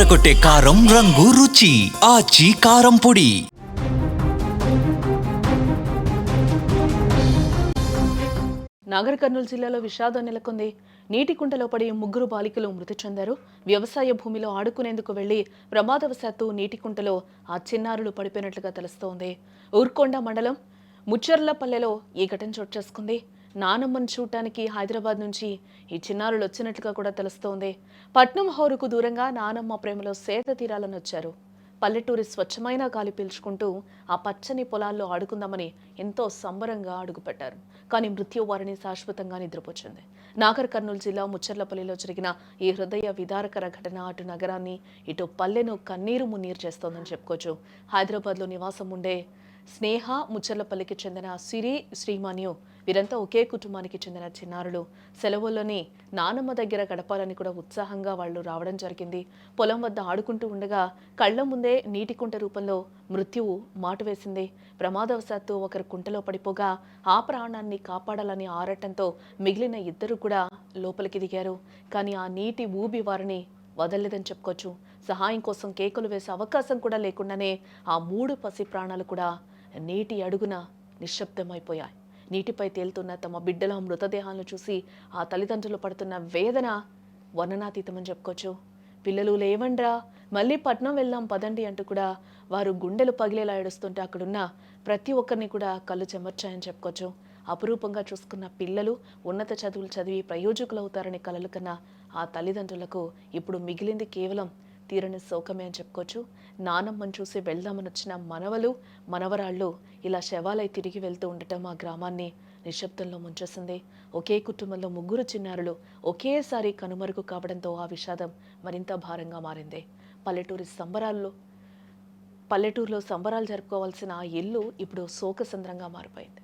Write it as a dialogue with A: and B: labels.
A: అదరగొట్టే కారం రంగు రుచి ఆచి కారం పొడి.
B: నాగర్ కర్నూలు జిల్లాలో విషాదం నెలకొంది. నీటి కుంటలో పడి 3 బాలికలు మృతి చెందారు. వ్యవసాయ భూమిలో ఆడుకునేందుకు వెళ్లి ప్రమాదవశాత్తు నీటి కుంటలో ఆ చిన్నారులు పడిపోయినట్లుగా తెలుస్తోంది. ఊర్కొండ మండలం ముచ్చర్లపల్లెలో ఈ ఘటన చోటు చేసుకుంది. నానమ్మను చూడటానికి హైదరాబాద్ నుంచి ఈ చిన్నారులు వచ్చినట్లుగా కూడా తెలుస్తోంది. పట్నం హౌరుకు దూరంగా నానమ్మ ప్రేమలో సేద తీరాలని వచ్చారు. పల్లెటూరి స్వచ్ఛమైన గాలి పీల్చుకుంటూ ఆ పచ్చని పొలాల్లో ఆడుకుందామని ఎంతో సంబరంగా అడుగుపెట్టారు. కానీ మృత్యు వారిని శాశ్వతంగా నిద్రపోచింది. నాగర్ కర్నూలు జిల్లా ముచ్చర్లపల్లిలో జరిగిన ఈ హృదయ విదారకర ఘటన అటు నగరాన్ని ఇటు పల్లెను కన్నీరు మున్నీరు చేస్తోందని చెప్పుకోవచ్చు. హైదరాబాద్లో నివాసం ఉండే స్నేహ ముచ్చర్లపల్లికి చెందిన సిరి శ్రీమాన్యు వీరంతా ఒకే కుటుంబానికి చెందిన చిన్నారులు. సెలవుల్లోని నానమ్మ దగ్గర గడపాలని కూడా ఉత్సాహంగా వాళ్ళు రావడం జరిగింది. పొలం వద్ద ఆడుకుంటూ ఉండగా కళ్ల ముందే నీటి కుంట రూపంలో మృత్యువు మాటు వేసింది. ప్రమాదవశాత్తు ఒకరు కుంటలో పడిపోగా ఆ ప్రాణాన్ని కాపాడాలని ఆరాటంతో మిగిలిన ఇద్దరు కూడా లోపలికి దిగారు. కానీ ఆ నీటి ఊబి వారిని వదలలేదని చెప్పుకోవచ్చు. సహాయం కోసం కేకలు వేసే అవకాశం కూడా లేకుండానే ఆ 3 పసి ప్రాణాలు కూడా నీటి అడుగున నిశ్శబ్దమైపోయాయి. నీటిపై తేలుతున్న తమ బిడ్డల మృతదేహాలను చూసి ఆ తల్లిదండ్రులు పడుతున్న వేదన వర్ణనాతీతమని చెప్పుకోవచ్చు. పిల్లలు లేవండ్రా, మళ్ళీ పట్నం వెళ్దాం పదండి అంటూ కూడా వారు గుండెలు పగిలేలా ఏడుస్తుంటే అక్కడున్న ప్రతి ఒక్కరిని కూడా కళ్ళు చెమర్చాయని చెప్పుకోవచ్చు. అపురూపంగా చూసుకున్న పిల్లలు ఉన్నత చదువులు చదివి ప్రయోజకులవుతారని కలలు కన్నా ఆ తల్లిదండ్రులకు ఇప్పుడు మిగిలింది కేవలం తీరని శోకమే అని చెప్పుకోవచ్చు. నానమ్మను చూసి వెళ్దామని వచ్చిన మనవలు మనవరాళ్ళు ఇలా శవాలై తిరిగి వెళ్తూ ఉండటం ఆ గ్రామాన్ని నిశ్శబ్దంలో ముంచేసింది. ఒకే కుటుంబంలో 3 చిన్నారులు ఒకేసారి కనుమరుగు కావడంతో ఆ విషాదం మరింత భారంగా మారింది. పల్లెటూరులో సంబరాలు జరుపుకోవాల్సిన ఆ ఇల్లు ఇప్పుడు శోకసంద్రంగా మారిపోయింది.